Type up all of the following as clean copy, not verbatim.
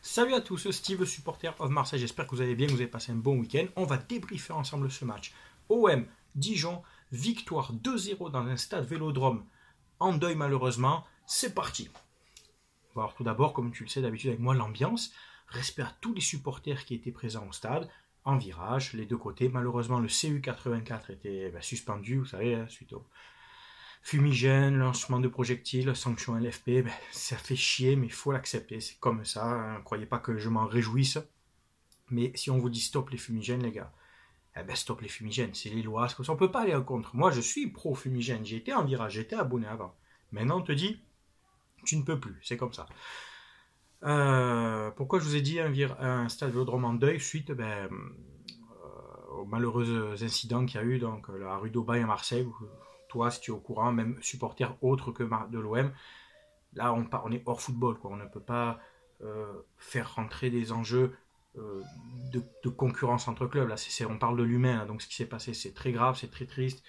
Salut à tous, Steve, supporter of Marseille. J'espère que vous allez bien, que vous avez passé un bon week-end. On va débriefer ensemble ce match. OM, Dijon, victoire 2-0 dans un stade Vélodrome en deuil malheureusement. C'est parti. On va voir tout d'abord, comme tu le sais d'habitude avec moi, l'ambiance. Respect à tous les supporters qui étaient présents au stade, en virage, les deux côtés. Malheureusement, le CU84 était suspendu, vous savez, suite au fumigène, lancement de projectiles, sanction LFP, ça fait chier, mais il faut l'accepter, c'est comme ça. Ne croyez pas que je m'en réjouisse. Mais si on vous dit stop les fumigènes, les gars, stop les fumigènes, c'est les lois. On ne peut pas aller en contre. Moi, je suis pro-fumigène, j'ai été en virage, j'étais abonné avant. Maintenant, on te dit, tu ne peux plus, c'est comme ça. Pourquoi je vous ai dit un stade Vélodrome en deuil suite aux malheureux incidents qu'il y a eu donc, la rue d'Aubagne à Marseille. Toi, si tu es au courant, même supporter autre que de l'OM, là on est hors football, quoi. On ne peut pas faire rentrer des enjeux de concurrence entre clubs. Là, on parle de l'humain, donc ce qui s'est passé, c'est très grave, c'est très triste.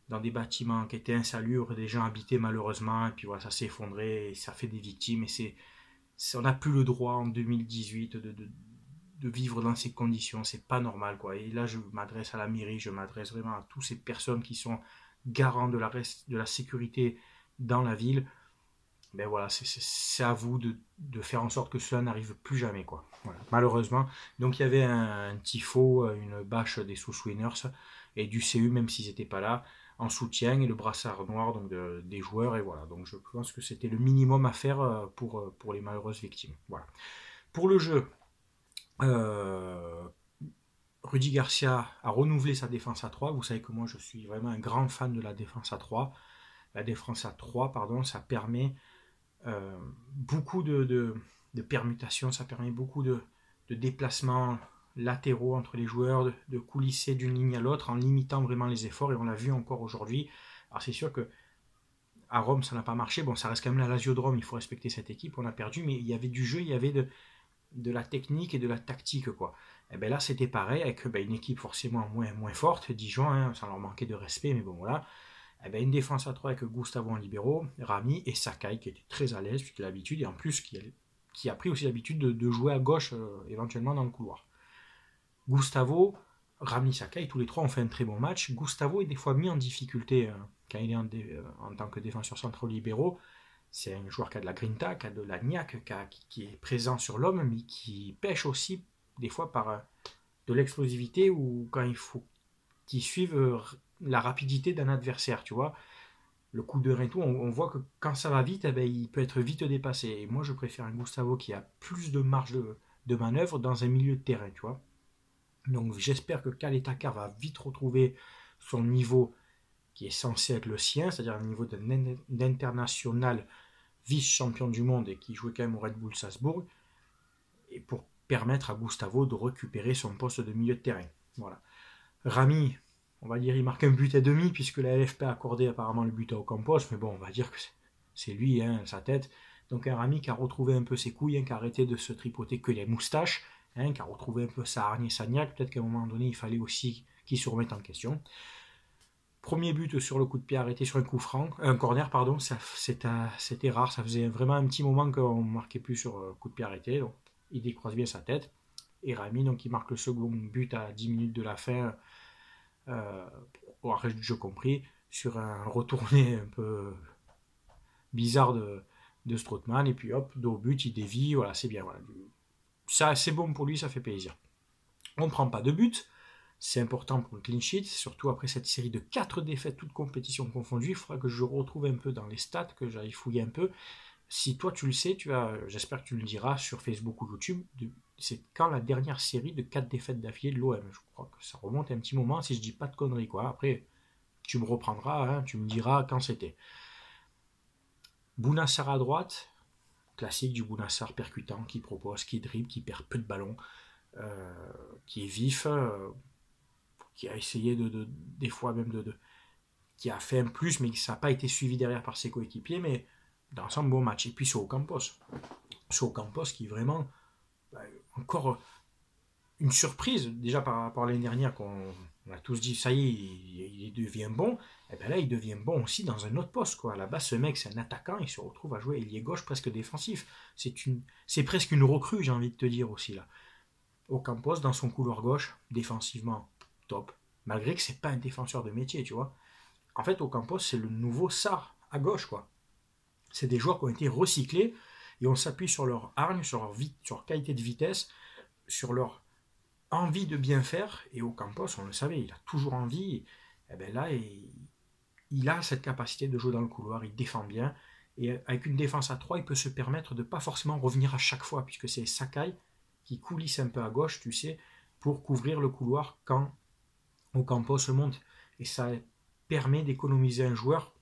Dans des bâtiments qui étaient insalubres, des gens habités malheureusement, et puis voilà, ça s'est effondré, et ça fait des victimes, et on n'a plus le droit en 2018 de vivre dans ces conditions, c'est pas normal, quoi. Et là, je m'adresse à la mairie, je m'adresse vraiment à toutes ces personnes qui sont garants de la sécurité dans la ville. Ben voilà, c'est à vous de faire en sorte que cela n'arrive plus jamais, quoi. Voilà, malheureusement. Donc il y avait un tifo, une bâche des Southwinners et du CU, même s'ils n'étaient pas là, en soutien, et le brassard noir donc des joueurs, et voilà. Donc je pense que c'était le minimum à faire pour les malheureuses victimes. Voilà. Pour le jeu, Rudy Garcia a renouvelé sa défense à 3. Vous savez que moi je suis vraiment un grand fan de la défense à 3. La défense à 3, pardon, ça permet beaucoup de permutations, ça permet beaucoup de déplacements latéraux entre les joueurs, de coulisser d'une ligne à l'autre en limitant vraiment les efforts, et on l'a vu encore aujourd'hui. Alors c'est sûr que à Rome ça n'a pas marché, bon ça reste quand même la Lasiodrome, il faut respecter cette équipe, on a perdu, mais il y avait du jeu, il y avait de la technique et de la tactique, quoi. Et bien là c'était pareil avec une équipe forcément moins forte, Dijon, hein, sans leur manquer de respect, mais bon voilà. Une défense à 3 avec Gustavo en libéraux, Rami et Sakai qui était très à l'aise puisqu'il a l'habitude, et en plus qui a pris aussi l'habitude de jouer à gauche éventuellement dans le couloir. Gustavo, Rami, Sakai, tous les trois ont fait un très bon match. Gustavo est des fois mis en difficulté quand il est en tant que défenseur central libéraux. C'est un joueur qui a de la grinta, qui a de la niaque, qui est présent sur l'homme, mais qui pêche aussi des fois par de l'explosivité, ou quand il faut qu'il suive la rapidité d'un adversaire, tu vois. Le coup de rein et tout, on voit que quand ça va vite, il peut être vite dépassé. Et moi, je préfère un Gustavo qui a plus de marge de manœuvre dans un milieu de terrain, tu vois. Donc j'espère que Kaletakar va vite retrouver son niveau qui est censé être le sien, c'est-à-dire un niveau d'international vice-champion du monde et qui jouait quand même au Red Bull Salzbourg, et pour permettre à Gustavo de récupérer son poste de milieu de terrain. Voilà. Rami, on va dire il marque un but et demi puisque la LFP a accordé apparemment le but à Ocampos, mais bon, on va dire que c'est lui, hein, sa tête. Donc un Rami qui a retrouvé un peu ses couilles, hein, qui a arrêté de se tripoter que les moustaches, hein, qui a retrouvé un peu sa hargne et sa niaque. Peut-être qu'à un moment donné, il fallait aussi qu'il se remette en question. Premier but sur le coup de pied arrêté sur un coup franc, un corner, pardon, c'était rare, ça faisait vraiment un petit moment qu'on ne marquait plus sur coup de pied arrêté, donc il décroise bien sa tête. Et Rami, donc, il marque le second but à 10 minutes de la fin, au arrêt du jeu compris, sur un retourné un peu bizarre de Strootman, et puis hop, au but, il dévie, voilà, c'est bien, voilà. Ça, c'est bon pour lui, ça fait plaisir. On ne prend pas de but, c'est important pour le clean sheet, surtout après cette série de 4 défaites, toutes compétitions confondues. Il faudra que je retrouve un peu dans les stats, que j'aille fouiller un peu. Si toi tu le sais, j'espère que tu le diras sur Facebook ou YouTube, c'est quand la dernière série de 4 défaites d'affilée de l'OM. Je crois que ça remonte un petit moment, si je dis pas de conneries, quoi. Après, tu me reprendras, hein, tu me diras quand c'était. Bounassar à droite, classique du Bounassar percutant, qui propose, qui dribble, qui perd peu de ballons, qui est vif, qui a essayé des fois même qui a fait un plus, mais ça n'a pas été suivi derrière par ses coéquipiers, mais dans un bon match. Et puis sur Ocampos qui vraiment encore une surprise, déjà par rapport à l'année dernière, qu'on on a tous dit, ça y est, il devient bon, et bien là, il devient bon aussi dans un autre poste, quoi. À la base, ce mec, c'est un attaquant, il se retrouve à jouer ailier gauche presque défensif. C'est presque une recrue, j'ai envie de te dire aussi, là. Ocampos, dans son couloir gauche, défensivement, top. Malgré que c'est pas un défenseur de métier, tu vois. En fait, Ocampos, c'est le nouveau Sarr à gauche, quoi. C'est des joueurs qui ont été recyclés et on s'appuie sur leur hargne, sur leur qualité de vitesse, sur leur envie de bien faire. Et Ocampos, on le savait, il a toujours envie. Et bien là, il a cette capacité de jouer dans le couloir, il défend bien. Et avec une défense à 3, il peut se permettre de ne pas forcément revenir à chaque fois, puisque c'est Sakai qui coulisse un peu à gauche, tu sais, pour couvrir le couloir quand Ocampos se monte. Et ça permet d'économiser un joueur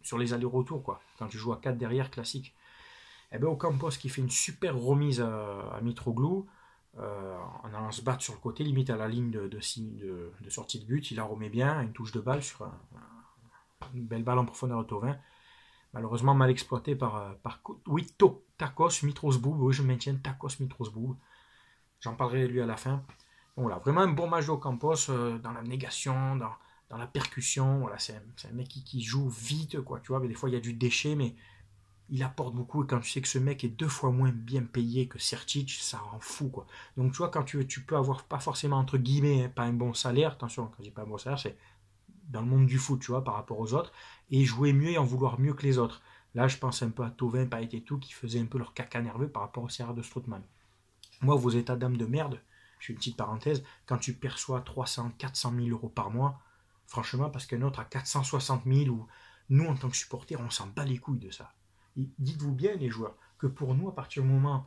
sur les allers-retours, quoi. Quand tu joues à 4 derrière, classique. Et bien Ocampos qui fait une super remise à Mitroglou, en allant se battre sur le côté, limite à la ligne de sortie de but, il la remet bien, une touche de balle sur une belle balle en profondeur de Thauvin. Malheureusement mal exploité par oui, Takos Mitrosboub, oui je maintiens Takos Mitrosboub. J'en parlerai de lui à la fin. Donc voilà, vraiment un bon match d'Ocampos dans la négation, dans la percussion. Voilà, c'est un mec qui joue vite, quoi. Tu vois, mais des fois il y a du déchet, mais il apporte beaucoup. Et quand tu sais que ce mec est 2 fois moins bien payé que Sertic, ça rend fou, quoi. Donc tu vois, quand tu peux avoir pas forcément entre guillemets, hein, pas un bon salaire. Attention, quand je dis pas un bon salaire, c'est dans le monde du foot, tu vois, par rapport aux autres, et jouer mieux et en vouloir mieux que les autres. Là, je pense un peu à Thauvin, Payet et tout, qui faisaient un peu leur caca nerveux par rapport au salaire de Strootman. Moi, vos états d'âme de merde, je fais une petite parenthèse, quand tu perçois 300, 400 000 euros par mois, franchement, parce qu'un autre a 460 000, ou nous, en tant que supporters, on s'en bat les couilles de ça. Et dites-vous bien, les joueurs, que pour nous, à partir du moment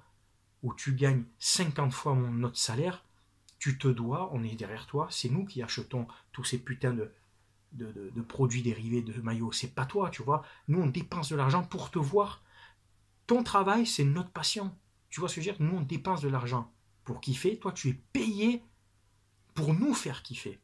où tu gagnes 50 fois notre salaire, tu te dois, on est derrière toi, c'est nous qui achetons tous ces putains de produits dérivés de maillots. C'est pas toi, tu vois. Nous, on dépense de l'argent pour te voir. Ton travail, c'est notre passion. Tu vois ce que je veux dire? Nous, on dépense de l'argent pour kiffer. Toi, tu es payé pour nous faire kiffer.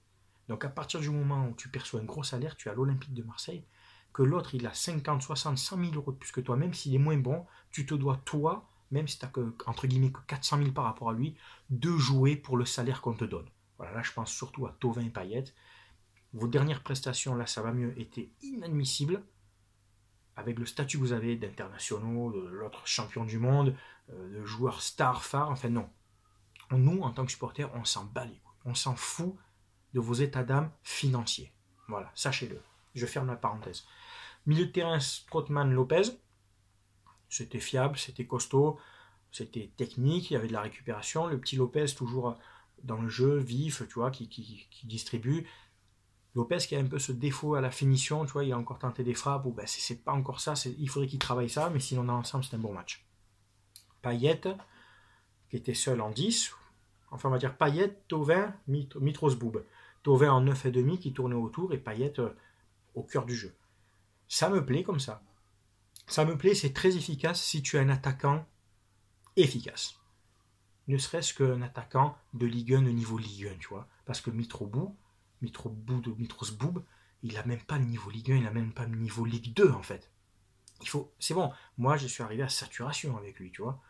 Donc, à partir du moment où tu perçois un gros salaire, tu es à l'Olympique de Marseille, que l'autre, il a 50, 60, 100 000 euros de plus que toi, même s'il est moins bon, tu te dois, toi, même si tu n'as que, entre guillemets, que 400 000 par rapport à lui, de jouer pour le salaire qu'on te donne. Voilà, là, je pense surtout à Thauvin et Payet. Vos dernières prestations, là, ça va mieux, étaient inadmissibles, avec le statut que vous avez d'internationaux, de l'autre champion du monde, de joueurs stars, phares, enfin non. Nous, en tant que supporters, on s'en bat les couilles. On s'en fout de vos états d'âme financiers. Voilà, sachez-le. Je ferme la parenthèse. Milieu de terrain, Strootman, Lopez. C'était fiable, c'était costaud, c'était technique, il y avait de la récupération. Le petit Lopez, toujours dans le jeu, vif, tu vois, qui distribue. Lopez qui a un peu ce défaut à la finition, tu vois, il a encore tenté des frappes, ou ben c'est pas encore ça, il faudrait qu'il travaille ça, mais sinon dans l'ensemble c'est un bon match. Payet, qui était seul en 10, enfin on va dire Payet, Thauvin, Mitrosboub. Thauvin en 9,5 qui tournait autour et Payet au cœur du jeu. Ça me plaît comme ça. Ça me plaît, c'est très efficace si tu es un attaquant efficace. Ne serait-ce qu'un attaquant de Ligue 1 de niveau Ligue 1, tu vois. Parce que Mitrosboub, il n'a même pas le niveau Ligue 1, il n'a même pas le niveau Ligue 2 en fait. C'est bon, moi je suis arrivé à saturation avec lui, tu vois.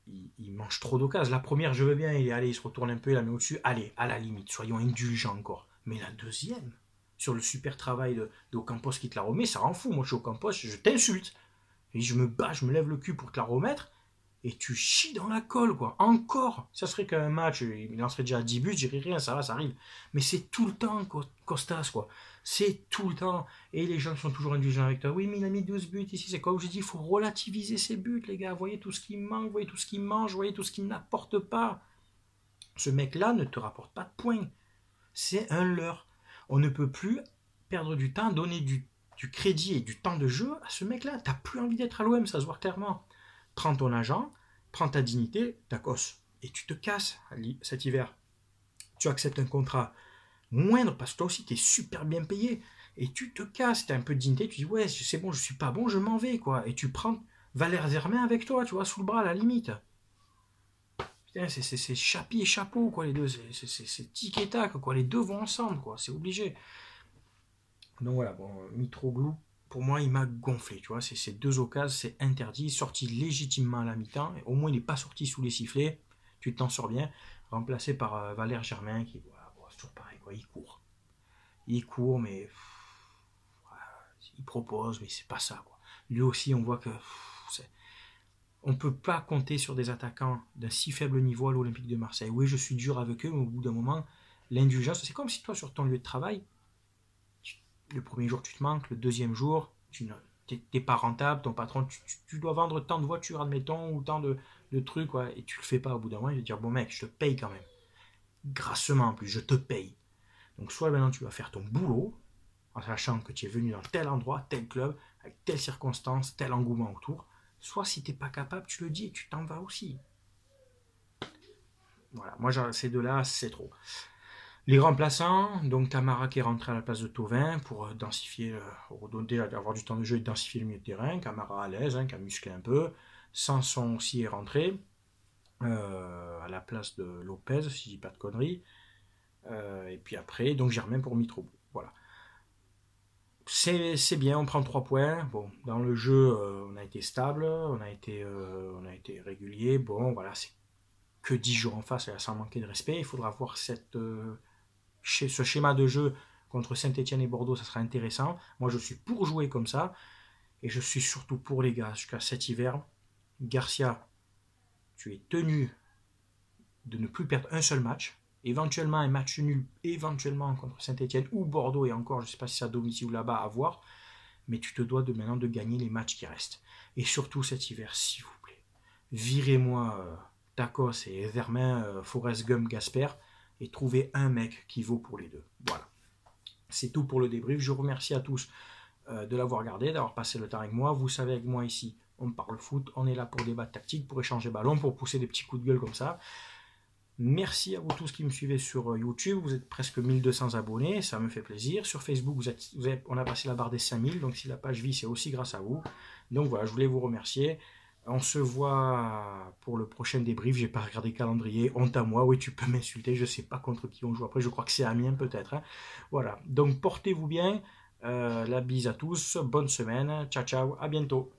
Il mange trop d'occasions. La première, je veux bien, il se retourne un peu, il la met au-dessus. Allez, à la limite, soyons indulgents encore. Mais la deuxième, sur le super travail d'Ocampos qui te la remet, ça rend fou. Moi je suis Ocampos, je t'insulte. Et je me bats, je me lève le cul pour te la remettre. Et tu chies dans la colle, quoi. Encore. Ça serait qu'un match, il en serait déjà à 10 buts, je dirais rien, ça va, ça arrive. Mais c'est tout le temps, Costas, quoi. C'est tout le temps. Et les gens sont toujours indulgents avec toi. Oui, mais il a mis 12 buts ici, c'est quoi? Je dis, il faut relativiser ses buts, les gars. Voyez tout ce qu'il manque, voyez tout ce qu'il mange, voyez tout ce qu'il n'apporte pas. Ce mec-là ne te rapporte pas de points. C'est un leurre. On ne peut plus perdre du temps, donner du crédit et du temps de jeu à ce mec-là. T'as plus envie d'être à l'OM, ça se voit clairement. Prends ton agent, prends ta dignité, ta cosse, et tu te casses cet hiver. Tu acceptes un contrat moindre, parce que toi aussi, tu es super bien payé, et tu te casses, tu as un peu de dignité, tu dis, ouais, c'est bon, je suis pas bon, je m'en vais, quoi. Et tu prends Valère Zermain avec toi, tu vois, sous le bras, à la limite. Putain, c'est chapi et chapeau, quoi, les deux. C'est tic et tac, quoi. Les deux vont ensemble, quoi. C'est obligé. Donc voilà, bon, Mitroglou, pour moi, il m'a gonflé, tu vois. Ces deux occasions, c'est interdit. Sorti légitimement à la mi-temps. Au moins, il n'est pas sorti sous les sifflets. Tu t'en sors bien. remplacé par Valère Germain, qui, voilà, bon, c'est toujours pareil, quoi, il court. Il court, mais il propose, mais c'est pas ça, quoi. Lui aussi, on voit que on ne peut pas compter sur des attaquants d'un si faible niveau à l'Olympique de Marseille. Oui, je suis dur avec eux, mais au bout d'un moment, l'indulgence, c'est comme si toi, sur ton lieu de travail, le premier jour, tu te manques, le deuxième jour, tu n'es pas rentable, ton patron, tu dois vendre tant de voitures, admettons, ou tant de trucs, ouais, et tu le fais pas au bout d'un moment, il va dire, bon mec, je te paye quand même. Grassement en plus, je te paye. Donc soit maintenant tu vas faire ton boulot, en sachant que tu es venu dans tel endroit, tel club, avec telle circonstance, tel engouement autour, soit si tu n'es pas capable, tu le dis et tu t'en vas aussi. Voilà, moi ces deux-là, c'est trop. Les remplaçants, donc Tamara qui est rentré à la place de Thauvin pour densifier, déjà avoir du temps de jeu et densifier le milieu de terrain, Camara à l'aise, qui a musclé un peu. Sanson aussi est rentré à la place de Lopez, si je dis pas de conneries. Et puis après, donc Germain pour Mitroglou. Voilà. C'est bien, on prend 3 points. Bon, dans le jeu, on a été stable, on a été régulier. Bon, voilà, c'est que 10 jours en face, sans manquer de respect. Il faudra voir ce schéma de jeu contre Saint-Etienne et Bordeaux, ça sera intéressant. Moi, je suis pour jouer comme ça. Et je suis surtout pour les gars, jusqu'à cet hiver. Garcia, tu es tenu de ne plus perdre un seul match. Éventuellement un match nul, éventuellement contre Saint-Etienne ou Bordeaux, et encore, je ne sais pas si c'est à domicile ou là-bas, à voir. Mais tu te dois maintenant de gagner les matchs qui restent. Et surtout cet hiver, s'il vous plaît, virez-moi Tacos et Vermin, Forrest Gump, Gasper, et trouvez un mec qui vaut pour les deux. Voilà. C'est tout pour le débrief. Je vous remercie à tous de l'avoir regardé, d'avoir passé le temps avec moi. Vous savez, avec moi ici, on parle foot, on est là pour débattre tactique, pour échanger ballon, pour pousser des petits coups de gueule comme ça. Merci à vous tous qui me suivez sur YouTube, vous êtes presque 1200 abonnés, ça me fait plaisir. Sur Facebook, on a passé la barre des 5000, donc si la page vit, c'est aussi grâce à vous. Donc voilà, je voulais vous remercier. On se voit pour le prochain débrief, j'ai pas regardé le calendrier, honte à moi, oui tu peux m'insulter, je sais pas contre qui on joue après, je crois que c'est Amiens peut-être. Hein. Voilà, donc portez-vous bien, la bise à tous, bonne semaine, ciao ciao, à bientôt.